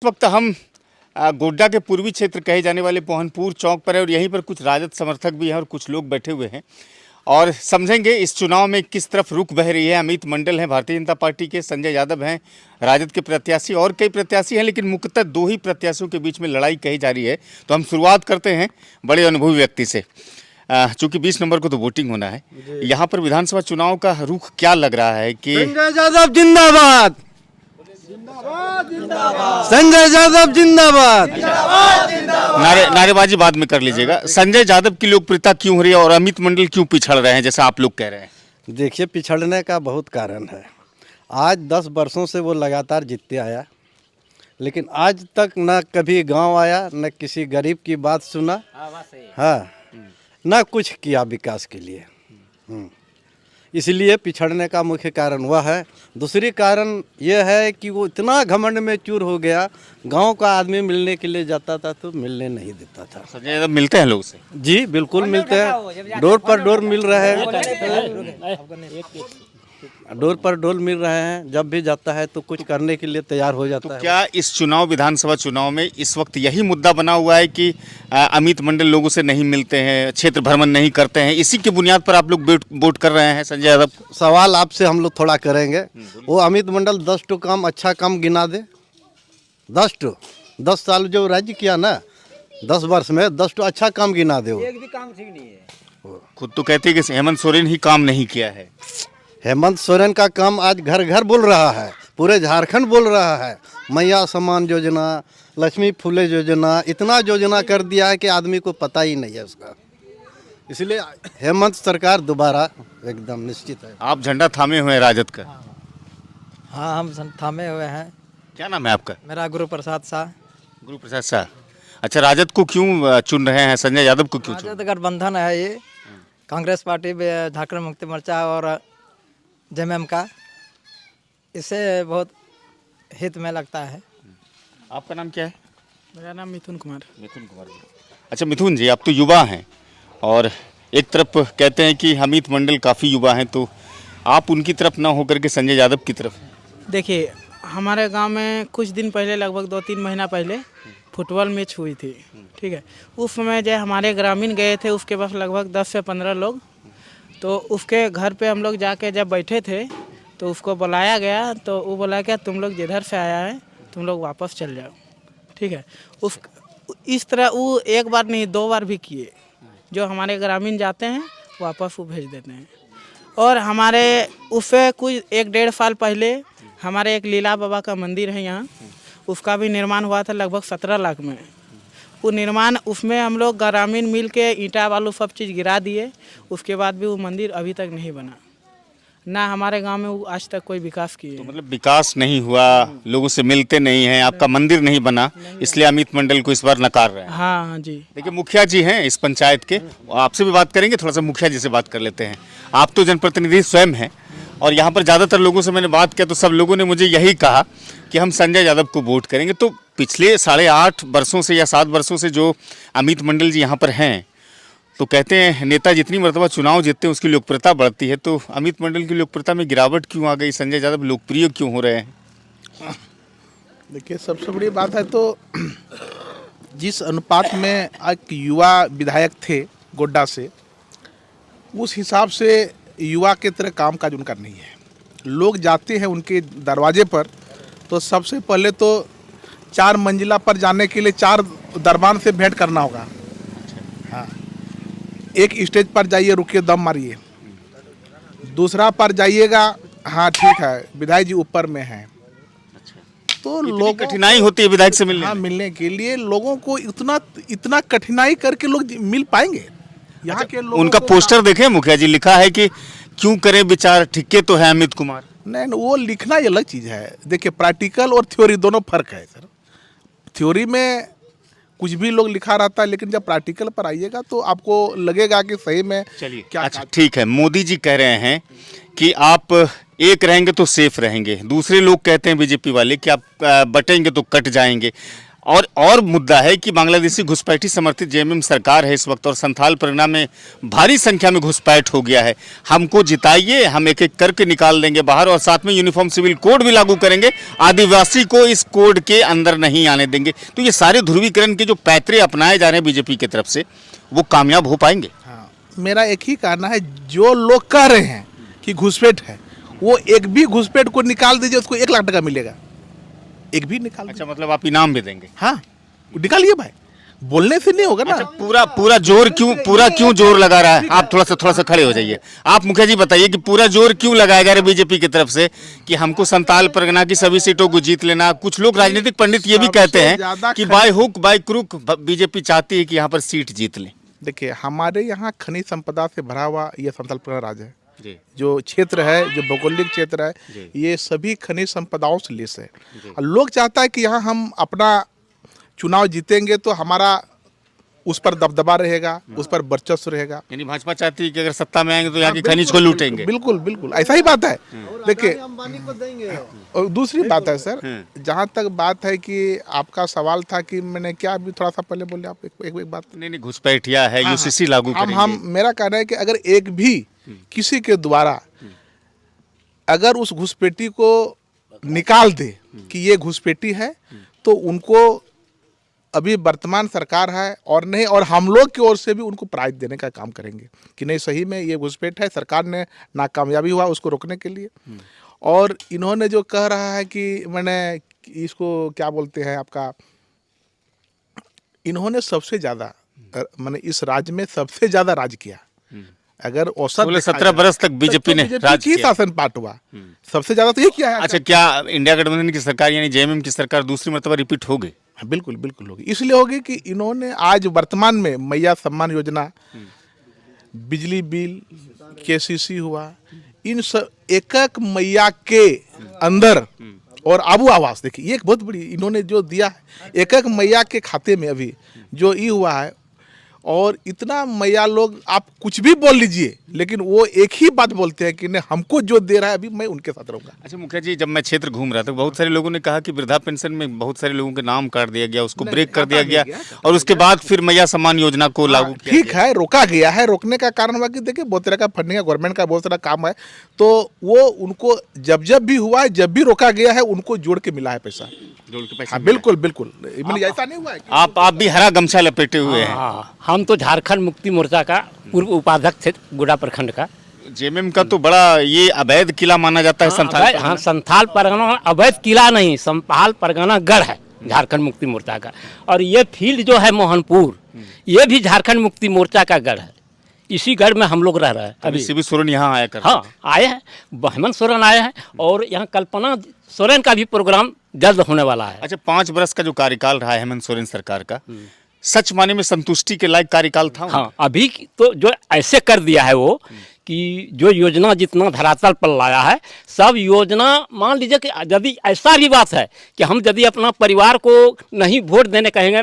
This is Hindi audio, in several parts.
वक्त हम गोड्डा के पूर्वी क्षेत्र कहे जाने वाले पोहनपुर चौक पर है और यहीं पर कुछ राजद समर्थक भी हैं और कुछ लोग बैठे हुए हैं और समझेंगे इस चुनाव में किस तरफ रुख बह रही है। अमित मंडल हैं भारतीय जनता पार्टी के, संजय यादव हैं राजद के प्रत्याशी और कई प्रत्याशी हैं, लेकिन मुख्यतः दो ही प्रत्याशियों के बीच में लड़ाई कही जा रही है। तो हम शुरुआत करते हैं बड़े अनुभवी व्यक्ति से। चूँकि 20 नंबर को तो वोटिंग होना है, यहाँ पर विधानसभा चुनाव का रुख क्या लग रहा है कि संजय यादव जिंदाबाद, संजय यादव जिंदाबाद। नारेबाजी बाद में कर लीजिएगा। संजय यादव की लोकप्रियता क्यों हो रही है और अमित मंडल क्यों पिछड़ रहे हैं जैसा आप लोग कह रहे हैं? देखिए, पिछड़ने का बहुत कारण है। आज 10 वर्षों से वो लगातार जीतते आया, लेकिन आज तक न कभी गांव आया, न किसी गरीब की बात सुना, हाँ, न कुछ किया विकास के लिए। इसलिए पिछड़ने का मुख्य कारण वह है। दूसरी कारण यह है कि वो इतना घमंड में चूर हो गया, गांव का आदमी मिलने के लिए जाता था तो मिलने नहीं देता था। संजय यादव मिलते हैं लोग से? जी बिल्कुल मिलते हैं, डोर पर डोर मिल रहे हैं, डोर पर डोर मिल रहे हैं। जब भी जाता है तो कुछ करने के लिए तैयार हो जाता है। क्या इस चुनाव विधानसभा चुनाव में इस वक्त यही मुद्दा बना हुआ है कि अमित मंडल लोगों से नहीं मिलते हैं, क्षेत्र भ्रमण नहीं करते हैं, इसी की बुनियाद पर आप लोग वोट कर रहे हैं संजय यादव? सवाल आपसे हम लोग थोड़ा करेंगे। वो अमित मंडल 10 टू काम अच्छा काम गिना दे। 10 साल जो राज्य किया ना, 10 वर्ष में 10 टू अच्छा काम गिना दे। एक भी काम ठीक नहीं है। खुद तो कहते हैं कि हेमंत सोरेन ही काम नहीं किया है। हेमंत सोरेन का काम आज घर घर बोल रहा है, पूरे झारखंड बोल रहा है। मैया सम्मान योजना, लक्ष्मी फूले योजना, इतना योजना कर दिया है कि आदमी को पता ही नहीं है उसका। इसलिए हेमंत सरकार दोबारा एकदम निश्चित है। आप झंडा थामे हुए हैं राजद का? हाँ, हम थामे हुए हैं। क्या नाम है आपका? मेरा गुरु प्रसाद शाह। गुरु प्रसाद शाह। अच्छा, राजद को क्यों चुन रहे हैं, संजय यादव को क्यों चुन? राजद गठबंधन है ये, कांग्रेस पार्टी, झारखंड मुक्ति मोर्चा और जेएमएम का, इससे बहुत हित में लगता है। आपका नाम क्या है? मेरा नाम मिथुन कुमार। मिथुन कुमार जी। अच्छा मिथुन जी, आप तो युवा हैं और एक तरफ कहते हैं कि अमित मंडल काफ़ी युवा हैं, तो आप उनकी तरफ ना होकर के संजय यादव की तरफ? देखिए, हमारे गांव में कुछ दिन पहले, लगभग 2-3 महीना पहले फुटबॉल मैच हुई थी, ठीक है। उस समय जब हमारे ग्रामीण गए थे, उसके पास लगभग 10 से 15 लोग, तो उसके घर पे हम लोग जाके जब बैठे थे तो उसको बुलाया गया, तो वो बोला क्या तुम लोग जिधर से आया है तुम लोग वापस चल जाओ, ठीक है। इस तरह वो एक बार नहीं 2 बार भी किए। जो हमारे ग्रामीण जाते हैं वापस वो भेज देते हैं। और हमारे उससे कुछ 1-1.5 साल पहले हमारे एक लीला बाबा का मंदिर है यहाँ, उसका भी निर्माण हुआ था लगभग 17 लाख में। वो निर्माण, उसमें हम लोग ग्रामीण मिल के ईंटा बालू सब चीज़ गिरा दिए, उसके बाद भी वो मंदिर अभी तक नहीं बना। ना हमारे गांव में वो आज तक कोई विकास किए। तो मतलब विकास नहीं हुआ, लोगों से मिलते नहीं हैं, आपका मंदिर नहीं बना, इसलिए अमित मंडल को इस बार नकार रहे हैं। हाँ जी। देखिए, मुखिया जी हैं इस पंचायत के, आपसे भी बात करेंगे। थोड़ा सा मुखिया जी से बात कर लेते हैं। आप तो जनप्रतिनिधि स्वयं हैं और यहाँ पर ज़्यादातर लोगों से मैंने बात किया तो सब लोगों ने मुझे यही कहा कि हम संजय यादव को वोट करेंगे। तो पिछले 8.5 वर्षों से या 7 वर्षों से जो अमित मंडल जी यहाँ पर हैं, तो कहते हैं नेता जितनी मरतबा चुनाव जीतते हैं उसकी लोकप्रियता बढ़ती है, तो अमित मंडल की लोकप्रियता में गिरावट क्यों आ गई? संजय यादव लोकप्रिय क्यों हो रहे हैं? देखिए, सबसे बड़ी बात है तो जिस अनुपात में एक युवा विधायक थे गोड्डा से, उस हिसाब से युवा के तरह काम काज उनका नहीं है। लोग जाते हैं उनके दरवाजे पर तो सबसे पहले तो 4 मंजिला पर जाने के लिए 4 दरबान से भेंट करना होगा। हाँ, एक स्टेज पर जाइए, रुकिए, दम मारिए। दूसरा पर जाइएगा, हाँ ठीक है विधायक जी ऊपर में हैं। तो लोग कठिनाई होती है विधायक से मिलने? हाँ, मिलने के लिए लोगों को इतना कठिनाई करके लोग मिल पाएंगे यहाँ के लोगों उनका को? पोस्टर देखे मुखिया जी, लिखा है कि क्यों करे विचार, ठिक्के तो है अमित कुमार। नहीं, वो लिखना ही अलग चीज़ है। देखिए, प्रैक्टिकल और थ्योरी दोनों फर्क है सर। थ्योरी में कुछ भी लोग लिखा रहता है, लेकिन जब प्रैक्टिकल पर आइएगा तो आपको लगेगा कि सही में चलिए क्या। अच्छा ठीक है, मोदी जी कह रहे हैं कि आप एक रहेंगे तो सेफ रहेंगे, दूसरे लोग कहते हैं बीजेपी वाले कि आप बटेंगे तो कट जाएंगे। और मुद्दा है कि बांग्लादेशी घुसपैठी समर्थित जेएमएम सरकार है इस वक्त, और संथाल परगना में भारी संख्या में घुसपैठ हो गया है। हमको जिताइए, हम एक एक करके निकाल देंगे बाहर, और साथ में यूनिफॉर्म सिविल कोड भी लागू करेंगे, आदिवासी को इस कोड के अंदर नहीं आने देंगे। तो ये सारे ध्रुवीकरण के जो पैतरे अपनाए जा रहे हैं बीजेपी की तरफ से, वो कामयाब हो पाएंगे? हाँ, मेरा एक ही कहना है, जो लोग कह रहे हैं कि घुसपैठ है, वो एक भी घुसपैठ को निकाल दीजिए, उसको 1 लाख टका मिलेगा। एक भी निकाल अच्छा, मतलब आप इनाम भी देंगे? हाँ, निकालिए भाई, बोलने से नहीं होगा ना। अच्छा, पूरा क्यों जोर लगा रहा है? आप थोड़ा सा खड़े हो जाइए। आप मुखिया जी बताइए कि पूरा जोर क्यों लगाया जा रहा है बीजेपी की तरफ से कि हमको संथाल परगना की सभी सीटों को जीत लेना? कुछ लोग राजनीतिक पंडित ये भी कहते हैं कि by hook by crook BJP चाहती है कि यहाँ पर सीट जीत ले। देखिए, हमारे यहाँ खनिज संपदा से भरा हुआ यह संथाल परगना राज्य है। जी। जो क्षेत्र है, जो भौगोलिक क्षेत्र है, ये सभी खनिज संपदाओं से लेस है। और लोग चाहता है कि यहाँ हम अपना चुनाव जीतेंगे तो हमारा उस पर दबदबा रहेगा, उस पर वर्चस्व रहेगा। यानी भाजपा चाहती है कि अगर सत्ता में आएंगे तो यहाँ की खनिज को लूटेंगे। बिल्कुल बिल्कुल ऐसा ही बात है। देखिए, और दूसरी बात है सर, जहाँ तक बात है कि आपका सवाल था कि मैंने क्या अभी थोड़ा सा पहले बोले आप एक बात। नहीं, घुसपैठिया है, यूसीसी लागू करेंगे। हम मेरा कहना है कि अगर एक भी किसी के द्वारा अगर उस घुसपैठी को निकाल दे कि ये घुसपैठी है, तो उनको अभी वर्तमान सरकार है और नहीं, और हम लोग की ओर से भी उनको प्राइज देने का काम करेंगे कि नहीं, सही में ये घुसपैठ है, सरकार ने नाकामयाबी हुआ उसको रोकने के लिए। और इन्होंने जो कह रहा है कि मैंने इसको क्या बोलते हैं आपका, इन्होंने सबसे ज़्यादा मैंने इस राज्य में सबसे ज़्यादा राज किया। अगर औसत 17 बरस तक बीजेपी ने राज किया, शासन पार्ट हुआ, सबसे ज्यादा तो ये किया है। अच्छा, क्या इंडिया गठबंधन की सरकार यानी जेएमएम की सरकार दूसरी मर्तबा रिपीट हो गई? हाँ, बिल्कुल बिल्कुल होगी। इसलिए होगी कि इन्होंने आज वर्तमान में मैया सम्मान योजना, बिजली बिल, केसीसी हुआ, इन सब एक एक मैया के अंदर, और आबू आवास, देखिए ये एक बहुत बड़ी इन्होंने जो दिया है एक एक मैया के खाते में अभी जो ये हुआ है। और इतना मैया लोग, आप कुछ भी बोल लीजिए, लेकिन वो एक ही बात बोलते हैं कि नहीं, हमको जो दे रहा है अभी मैं उनके साथ रहूंगा। अच्छा मुखिया जी, जब मैं क्षेत्र घूम रहा था बहुत सारे लोगों ने कहा कि वृद्धा पेंशन में बहुत सारे लोगों के नाम काट दिया गया, उसको ब्रेक कर दिया गया, और उसके बाद फिर मैया सम्मान योजना को लागू किया। ठीक है, रोका गया है। रोकने का कारण हुआ कि देखिए बहुत तरह का फंडिंग है, गवर्नमेंट का बहुत सारा काम है, तो वो उनको जब भी हुआ है, जब भी रोका गया है, उनको जोड़ के मिला है पैसा, जोड़ के पैसा। हाँ, बिल्कुल बिल्कुल, ऐसा नहीं हुआ है। आप भी हरा गमछा लपेटे हुए हैं। हम तो झारखंड मुक्ति मोर्चा का पूर्व उपाध्यक्ष थे गोड्डा प्रखंड का। जेएमएम का तो बड़ा ये अवैध किला माना जाता है संथाल। हाँ, संथाल परगना अवैध किला नहीं, संथाल परगना गढ़ है झारखंड मुक्ति मोर्चा का। और ये फील्ड जो है मोहनपुर, ये भी झारखंड मुक्ति मोर्चा का गढ़ है। इसी गढ़ में हम लोग रह रहे हैं अभी। शिबू सोरेन यहाँ आया कर। हाँ, आए हैं, हेमंत सोरेन आए हैं, और यहाँ कल्पना सोरेन का भी प्रोग्राम जल्द होने वाला है। अच्छा, 5 वर्ष का जो कार्यकाल रहा है हेमंत सोरेन सरकार का, सच माने में संतुष्टि के लायक कार्यकाल था? हाँ, अभी तो जो ऐसे कर दिया है वो कि जो योजना जितना धरातल पर लाया है, सब योजना, मान लीजिए कि यदि ऐसा भी बात है कि हम यदि अपना परिवार को नहीं वोट देने कहेंगे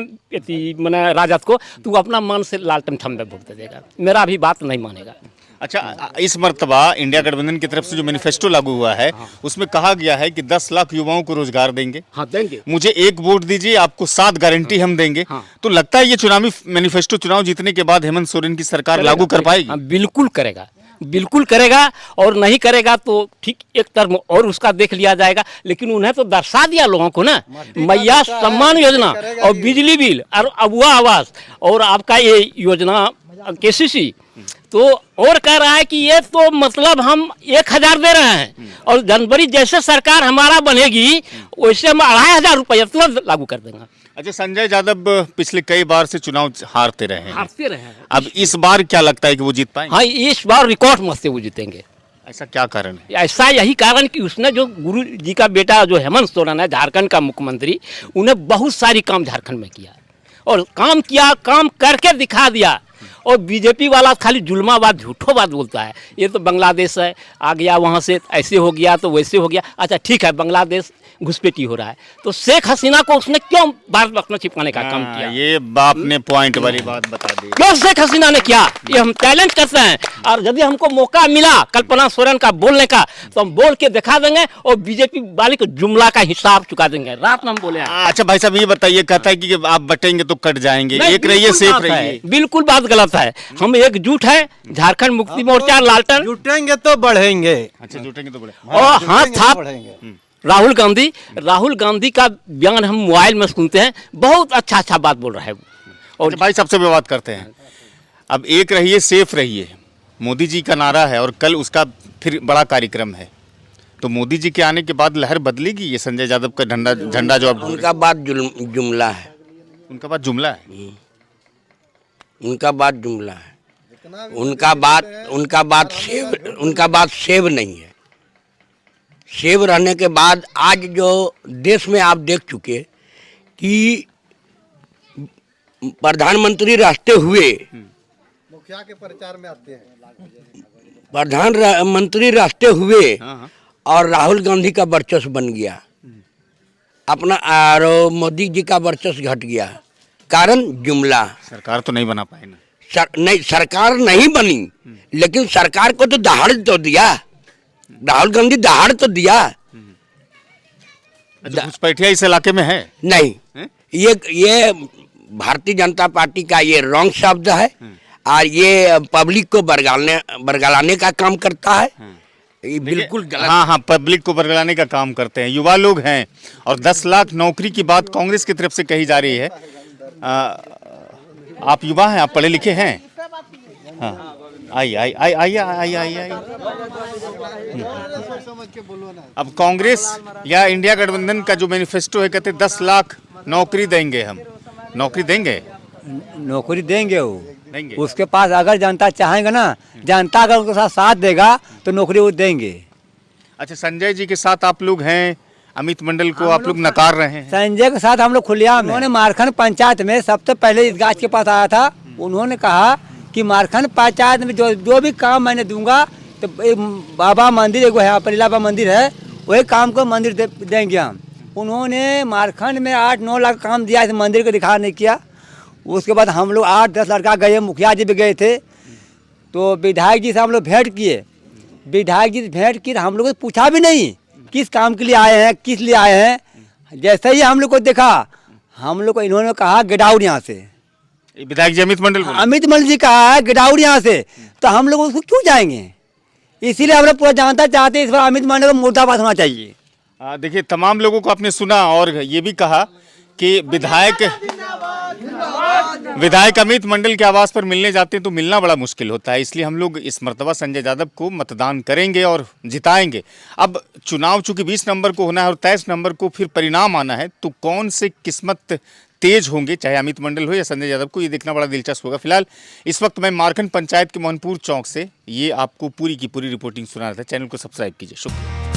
मैंने राजद को, तो वो अपना मन से लालटेन थम में वोट दे देगा, मेरा भी बात नहीं मानेगा। अच्छा, इस मर्तबा इंडिया गठबंधन की तरफ से जो मैनिफेस्टो लागू हुआ है, उसमें कहा गया है कि 10 लाख युवाओं को रोजगार देंगे। हाँ, देंगे। मुझे 1 वोट दीजिए, आपको 7 गारंटी हम देंगे। तो लगता है ये चुनावी मैनिफेस्टो चुनाव जीतने के बाद हेमंत सोरेन की सरकार लागू कर पाएगी? हाँ, बिल्कुल करेगा, बिल्कुल करेगा। और नहीं करेगा तो ठीक एक टर्म और उसका देख लिया जाएगा। लेकिन उन्हें तो दर्शा दिया लोगों को ना, मैया सम्मान योजना और बिजली बिल और अबुआ आवास और आपका ये योजना केसीसी, तो और कह रहा है कि ये तो मतलब हम 1000 दे रहे हैं, और जनवरी जैसे सरकार हमारा बनेगी वैसे हम 2500 रुपये तुरंत लागू कर देंगे। अच्छा, संजय यादव पिछले कई बार से चुनाव हारते रहे हैं। अब इस बार क्या लगता है कि वो जीत पाएंगे? हाँ, इस बार रिकॉर्ड मत से वो जीतेंगे। ऐसा क्या कारण है? ऐसा यही कारण कि उसने जो गुरु जी का बेटा जो हेमंत सोरेन है, झारखंड का मुख्यमंत्री, उन्हें बहुत सारी काम झारखंड में किया, और काम किया, काम करके दिखा दिया। और बीजेपी वाला खाली जुल्मा बात, झूठो बात बोलता है। ये तो बांग्लादेश है, आ गया वहाँ से, ऐसे हो गया तो वैसे हो गया। अच्छा ठीक है, बांग्लादेश घुसपैठी हो रहा है। तो शेख हसीना को उसने क्यों भारत रत्न छिपकाने का काम किया? ये बाप ने पॉइंट वाली बात बता दी। क्यों शेख हसीना ने किया? ये हम चैलेंज करते हैं, और यदि हमको मौका मिला कल्पना सोरेन का बोलने का तो हम बोल के दिखा देंगे और बीजेपी वाले को जुमला का हिसाब चुका देंगे। रात में हम बोले हैं। अच्छा भाई साहब, ये बताइए, कहता है कि आप बटेंगे तो कट जाएंगे, नहीं, एक रहिए बिल्कुल सेफ बात है, रहिए। बिल्कुल बात गलत है। हम एकजुट है, झारखंड मुक्ति मोर्चा लालटन, जुटेंगे तो बढ़ेंगे। अच्छा, जुटेंगे तो बड़े। और हाथ जुटेंगे था तो बढ़ेंगे। राहुल गांधी का बयान हम मोबाइल में सुनते हैं, बहुत अच्छा बात बोल रहा है वो। और और भाई सबसे भी बात करते हैं, अब एक रहिए सेफ रहिए, मोदी जी का नारा है और कल उसका फिर बड़ा कार्यक्रम है, तो मोदी जी के आने के बाद लहर बदलेगी? ये संजय यादव का झंडा जो अब उनका बात जुमला है, उनका बात जुमला है। उनका बात जुमला है, उनका बात सेव नहीं है। सेव रहने के बाद आज जो देश में आप देख चुके कि प्रधानमंत्री रहते हुए मुखिया के प्रचार में आते हैं, प्रधानमंत्री रहते हुए हाँ, हाँ। और राहुल गांधी का वर्चस्व बन गया अपना, और मोदी जी का वर्चस्व घट गया। कारण जुमला। सरकार तो नहीं बना पाए ना। नहीं, सरकार नहीं बनी, लेकिन सरकार को तो दहाड़ तो दिया, राहुल गांधी दहाड़ तो दिया। अच्छा, घुसपैठिया इस इलाके में है? नहीं, हैं? ये भारतीय जनता पार्टी का ये रॉन्ग शब्द है, और ये पब्लिक को बरगलाने का काम करता है। ये बिल्कुल गलत। हाँ हाँ, पब्लिक को बरगलाने का काम करते हैं, युवा लोग हैं, और 10 लाख नौकरी की बात कांग्रेस की तरफ से कही जा रही है। आप युवा हैं, आप पढ़े लिखे हैं? हाँ, आइए आइए आइए आइए आइए आइए। अब कांग्रेस या इंडिया गठबंधन का जो मैनिफेस्टो है, कहते 10 लाख नौकरी देंगे, हम नौकरी देंगे। नौकरी देंगे वो देंगे। उसके पास अगर जनता चाहेंगे ना, जनता अगर उनके साथ साथ देगा तो नौकरी वो देंगे। अच्छा, संजय जी के साथ आप लोग हैं, अमित मंडल को आप लोग नकार रहे हैं। संजय के साथ हम लोग खुलेआम। उन्होंने मारखंड पंचायत में सबसे पहले इस गाछ के पास आया था, उन्होंने कहा कि मारखंड पंचायत में जो भी काम मैंने दूंगा, तो बाबा मंदिर एक है, परिला बाबा मंदिर है, वही काम को मंदिर देंगे हम। उन्होंने मारखंड में 8-9 लाख काम दिया, इस मंदिर को दिखा नहीं किया। उसके बाद हम लोग 8-10 लड़का गए, मुखिया जी भी गए थे, तो विधायक जी से हम लोग भेंट किए। विधायक जी से भेंट की, हम लोग पूछा भी नहीं किस काम के लिए आए हैं, किस लिए आए हैं। जैसे ही हम लोग को देखा, हम लोग को इन्होंने कहा गेट आउट यहाँ से। विधायक जी अमित मंडल बोले? अमित मंडल जी कहा है गेट आउट यहाँ से, तो हम लोग उसको क्यों जाएंगे? इसीलिए हम लोग पूरा जानता चाहते हैं, इस बार अमित मंडल को मुर्दाबाद होना चाहिए। देखिए, तमाम लोगों को आपने सुना, और ये भी कहा कि विधायक अमित मंडल के आवास पर मिलने जाते हैं तो मिलना बड़ा मुश्किल होता है, इसलिए हम लोग इस मर्तबा संजय यादव को मतदान करेंगे और जिताएंगे। अब चुनाव चूंकि 20 नंबर को होना है और 23 नंबर को फिर परिणाम आना है, तो कौन से किस्मत तेज होंगे, चाहे अमित मंडल हो या संजय यादव को, ये देखना बड़ा दिलचस्प होगा। फिलहाल इस वक्त मैं मारखंड पंचायत के मोहनपुर चौक से ये आपको पूरी की पूरी रिपोर्टिंग सुना रहा था। चैनल को सब्सक्राइब कीजिए। शुक्रिया।